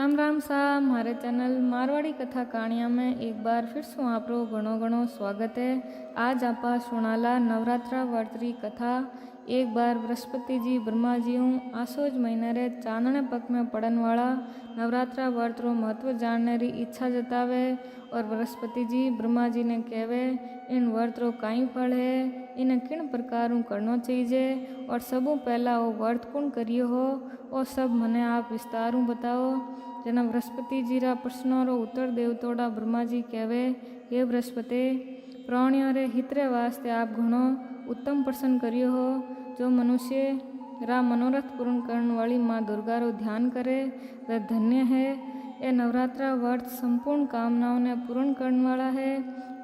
राम राम सा हमारे चैनल मारवाड़ी कथा कहानियाँ में एक बार फिर से आपरो घणो घणो स्वागत है। आज आप सुनाला नवरात्रा व्रत री कथा। एक बार बृहस्पति जी ब्रह्मा जी आसोज महीने रे चांदने पक में पड़न वाला नवरात्रा व्रत रो महत्व जानने री इच्छा जतावे और बृहस्पति जी ब्रह्मा जी ने कहवे इन व्रत रो काई फल है, इन्हें किन प्रकार करना चाहिए और सबू पहला वो व्रत कौन करियो हो और सब मने आप विस्तार बताओ। जना बृहस्पति जी रा प्रश्नों रो उत्तर देवतोड़ा ब्रह्मा जी कहवे हे बृहस्पति, प्राणियों रे हित रे वास्ते आप घणो उत्तम प्रश्न करियो हो। जो मनुष्य रा मनोरथ पूर्ण करने वाली माँ दुर्गा रो ध्यान करे वह धन्य है। ये नवरात्रा व्रत संपूर्ण कामनाओं ने पूर्ण करने वाला है।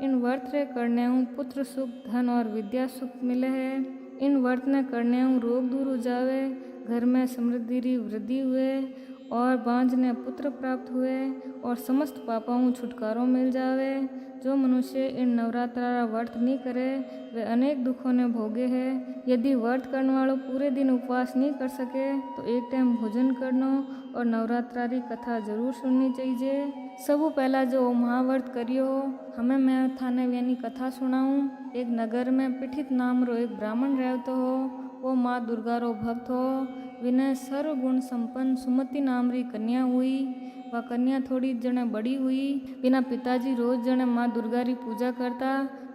इन व्रत रे करने पुत्र सुख, धन और विद्या सुख मिले है। इन व्रत ने करने रोग दूर हो जावे, घर में समृद्धि री वृद्धि हुए और बांझ ने पुत्र प्राप्त हुए और समस्त पापों छुटकारो मिल जावे। जो मनुष्य इन नवरात्रा व्रत नहीं करे वे अनेक दुखों ने भोगे है। यदि व्रत करने वालों पूरे दिन उपवास नहीं कर सके तो एक टाइम भोजन करना और नवरात्रा री कथा जरूर सुननी चाहिए। सबू पहला जो महाव्रत करियो हमें मैं थाने वेनी कथा सुनाऊं। एक नगर में पिठित नाम रो एक ब्राह्मण रहतो हो। वो माँ दुर्गा रो भक्त हो। विनय सर्वगुण संपन्न सुमति नाम री कन्या हुई। वह कन्या थोड़ी जने बड़ी हुई। बिना पिताजी रोज जने माँ दुर्गा री पूजा करता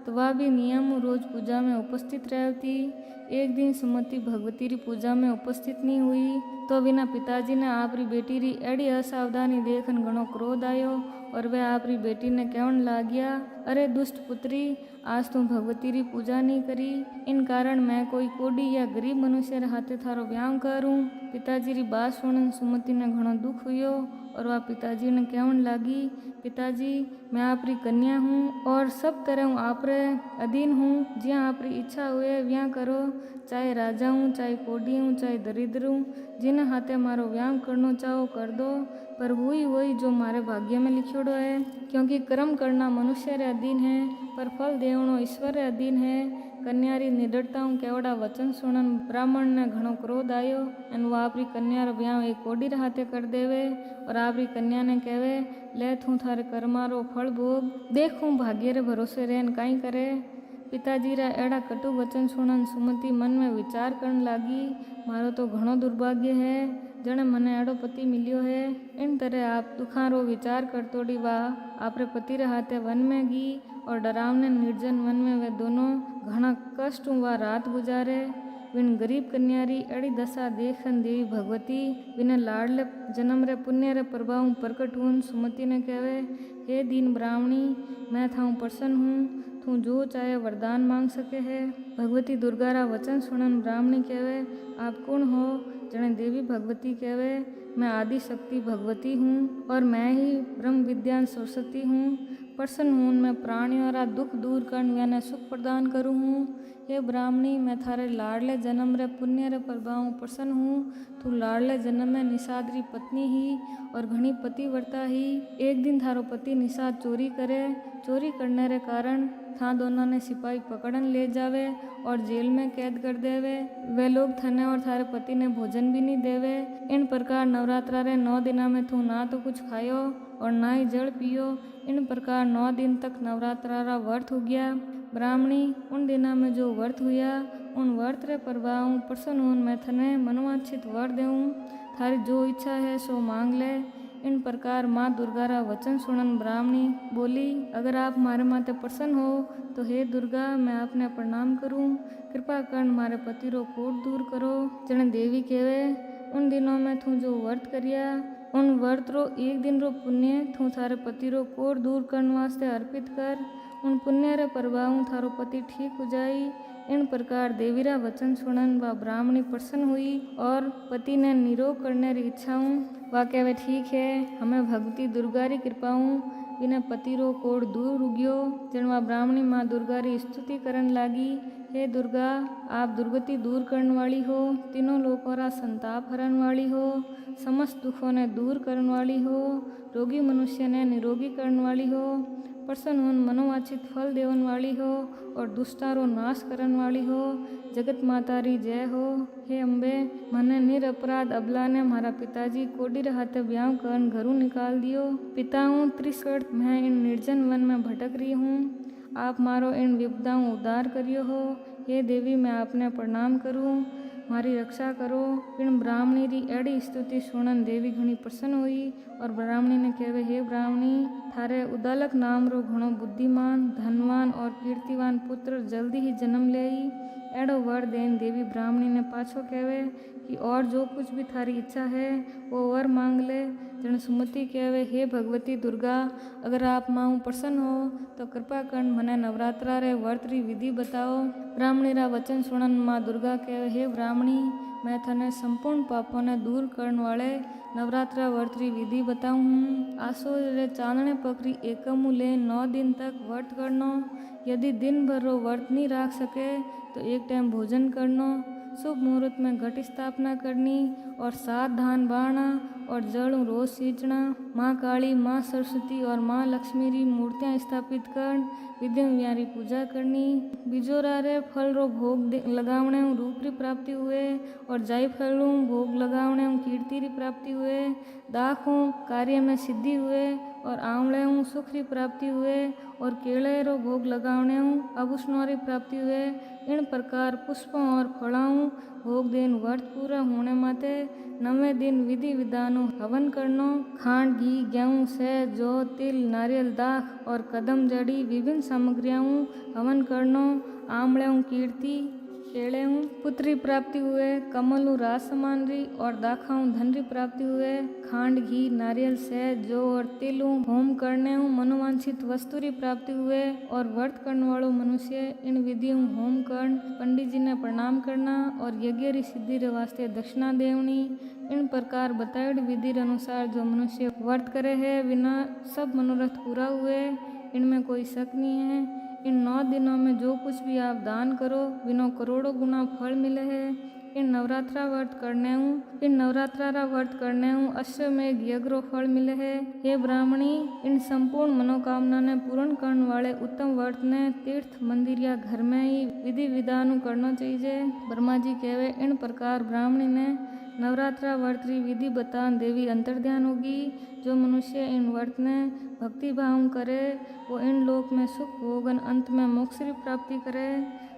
तो वह भी नियम रोज पूजा में उपस्थित रहती। एक दिन सुमति भगवती री पूजा में उपस्थित नहीं हुई तो बिना पिताजी ने आपरी बेटी री एड़ी असावधानी देखन घणो क्रोध आयो और वह आपरी बेटी ने कहन लाग्या, अरे दुष्ट पुत्री, आज तू भगवती री पूजा नहीं करी, इन कारण मैं कोई कोडी या गरीब मनुष्य रे हाथे थारो ब्याह करूं। पिताजी री बात सुनन सुमति ने घणो दुख हुयो और वह पिताजी ने कहन लागी, पिताजी मैं आपरी कन्या हूँ और सब तरह आपरे अधीन हूँ। जिया आपरी इच्छा हुए व्याह करो, चाहे राजा हूँ, चाहे कोडी हूँ, चाहे दरिद्र हूँ, जिन्हें हाथे मारो व्याह करना चाहो कर दो, पर हुई वही जो मारे भाग्य में लिखियोड़ो है। क्योंकि कर्म करना मनुष्य रे अधीन है पर फल देवनो ईश्वर रे अधीन है। कन्या री निडरताओं केवड़ा वचन सुनन ब्राह्मण ने घणो क्रोध आयो और वो आपरी कन्या रो ब्याह एक कोडी रे हाथे कर देवे और आपरी कन्या ने कहवे, ले तू थारे कर्मा रो फल भोग, देखूं भाग्य रे भरोसे रहन काई करे। पिताजी रा एड़ा कटु वचन सुनन सुमति मन में विचार करन लागी, मारो तो घणो दुर्भाग्य है जने मने एड़ो पति मिलियो है। इन तरह आप दुखारो विचार करतोड़ी वा आपरे पति रे हाथे वन में गी और डरावने निर्जन वन में वे दोनों घना कष्ट व रात गुजारे। विन गरीब कन्या री एड़ी दशा देखन देवी भगवती विने लाडले जन्म रे पुण्य रे प्रभाव प्रकट हुन सुमति ने कहवे, हे दीन ब्राह्मणी, मैं थाऊं प्रसन्न हूँ, तू जो चाहे वरदान मांग सके है। भगवती दुर्गा रा वचन सुनन ब्राह्मणी कहवे, आप कौन हो? जने देवी भगवती कहवे, मैं आदि शक्ति भगवती हूँ और मैं ही ब्रह्म विद्यान सरस्वती हूँ। प्रसन्न हूँ मैं प्राणियों रा दुख दूर करन यानी सुख प्रदान करूँ हूँ। हे ब्राह्मणी, मैं थारे लाडले जन्म रे पुण्य रे प्रभाव प्रसन्न हूँ। तू लाडले जन्म में निषाद री पत्नी ही और घनी पतिव्रता ही। एक दिन थारो पति निषाद चोरी करे, चोरी करने रे कारण था दोनों ने सिपाही पकड़न ले जावे और जेल में कैद कर देवे। वे लोग थने और थारे पति ने भोजन भी नहीं देवे। इन प्रकार नवरात्रा रे 9 दिना में तू ना तो कुछ खायो और ना ही जल पियो। इन प्रकार 9 दिन तक नवरात्रा रा व्रत हो गया। ब्राह्मणी, उन दिना में जो व्रत हुआ उन व्रत रे प्रभाव प्रसन्न होन मैं थने मनोवांछित वर देऊँ। थारी जो इच्छा है सो मांग ले। इन प्रकार माँ दुर्गा रा वचन सुनन ब्राह्मणी बोली, अगर आप मारे माते प्रसन्न हो तो हे दुर्गा, मैं आपने प्रणाम करूं, कृपा कर मारे पति रो कोट दूर करो। जने देवी कहवे, उन दिनों में तू जो व्रत करिया उन व्रत रो एक दिन रो पुण्य तू थारे पति रो कोट दूर करने वास्ते अर्पित कर। उन पुण्य रे प्रभाव थारो पति ठीक हो जाई। इन प्रकार देवी रा वचन सुनन व ब्राह्मणी प्रसन्न हुई और पति ने निरोग करने री इच्छाऊं। वह कहवे, ठीक है, हमें भगवती दुर्गा री कृपाऊं बिना पति रो कोड दूर उग्यो। जनवा ब्राह्मणी माँ दुर्गा री स्तुति करन लागी, हे दुर्गा, आप दुर्गति दूर करने वाली हो, तीनों लोकों रा संताप हरण वाली हो, समस्त दुखों ने दूर करने वाली हो, रोगी मनुष्य ने निरोगी करने वाली हो, प्रसन्न होन मनोवांछित फल देवन वाली हो और दुष्टारो नाश करन वाली हो। जगत मातारी जय हो। हे अम्बे, मने निरपराध अबला ने मारा पिताजी कोडीर हाथे ब्याह कर घरू निकाल दियो। पिता हूँ त्रिस्कर्त, मैं इन निर्जन वन में भटक रही हूँ। आप मारो इन विपदाओं उद्धार करियो हो। हे देवी, मैं आपने प्रणाम करूँ, मारी रक्षा करो। इन ब्राह्मणी री एड़ी स्तुति सुनन देवी घणी प्रसन्न हुई और ब्राह्मणी ने कहे, हे ब्राह्मणी, थारे उदालक नाम रो घणो बुद्धिमान, धनवान और कीर्तिवान पुत्र जल्दी ही जन्म लेई। एड़ो वर देन देवी ब्राह्मणी ने पाछो कहे कि और जो कुछ भी थारी इच्छा है वो वर मांग ले। जन सुमति कहे, हे भगवती दुर्गा, अगर आप माँ प्रसन्न हो तो कृपा कर मने नवरात्रा रे व्रत री विधि बताओ। ब्राह्मणी रा वचन सुनन माँ दुर्गा कहे, हे ब्राह्मणी, मैं थने संपूर्ण पापों ने दूर करने वाले नवरात्रा व्रत री विधि बताऊँ हूँ। आसो रे चांदने पकड़ी एकमू ले 9 दिन तक व्रत करनो। यदि दिन भर रो व्रत नहीं राख सके तो एक टाइम भोजन करनो। शुभ मुहूर्त में घट स्थापना करनी और 7 धान बारना और जल रोज सींचना। माँ काली, माँ सरस्वती और माँ लक्ष्मी री मूर्तियाँ स्थापित कर विधि विहारी पूजा करनी। बिजोरा रे फल रो भोग लगावने रूप री प्राप्ति हुए और जाई फल भोग लगावने कीर्ति री प्राप्ति हुए। दाखों कार्य में सिद्धि हुए और आंवले सुख री प्राप्ति हुए और केले रो भोग लगावने आभूषणों री प्राप्ति हुए। इन प्रकार पुष्पों और फलों भोग देन व्रत पूरा होने माते 9वें दिन विधि विधानों हवन करनो। खांड, घी, गेहूँ से जौ, तिल, नारियल, दाख और कदम जड़ी विभिन्न सामग्रियों हवन करनो। आमले कीर्ति, केले पुत्री प्राप्ति हुए। कमल राज समान री और दाखाऊ धन री प्राप्ति हुए। खांड, घी, नारियल से जौ और तिल होम करने मनोवांछित वस्तु री प्राप्ति हुए। और व्रत करने वालों मनुष्य इन विधियों होम कर पंडित जी ने प्रणाम करना और यज्ञ री सिद्धि रे वास्ते दक्षिणा देवनी। इन प्रकार बताई विधि अनुसार जो मनुष्य व्रत करे है बिना सब मनोरथ पूरा हुए, इनमें कोई शक नहीं है। इन 9 दिनों में जो कुछ भी आप दान करो बिना करोड़ों गुना फल मिले हैं। इन नवरात्रा व्रत करने अश्वमेघ यज्ञ फल मिले है। हे ब्राह्मणी, इन संपूर्ण मनोकामना ने पूर्ण करने वाले उत्तम व्रत ने तीर्थ, मंदिर या घर में ही विधि विधान करना चाहिए। ब्रह्मा जी कहे, इन प्रकार ब्राह्मणी ने नवरात्रा व्रत की विधि बता देवी अंतर्ध्यान होगी। जो मनुष्य इन व्रत ने भक्ति भाव करे वो इन लोक में सुख भोगन, अंत में मोक्ष की प्राप्ति करे।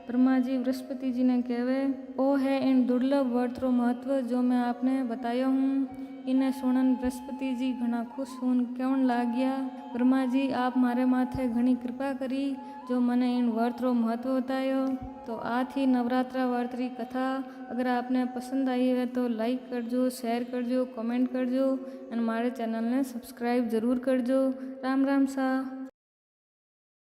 ब्रह्मा जी बृहस्पति जी ने कहे, ओ है इन दुर्लभ व्रत रो महत्व जो मैं आपने बताया हूँ। इन्हें सुनन बृहस्पति जी घना खुश होन कहन लाग गया, ब्रह्मा जी आप मारे माथे घनी कृपा करी जो मने इन व्रत रो महत्व बतायो। तो आ थी नवरात्रा व्रत री कथा। अगर आपने पसंद आई है तो लाइक करजो, शेयर करजो, कमेंट करजो और हमारे चैनल ने सब्सक्राइब जरूर करजो। राम राम सा।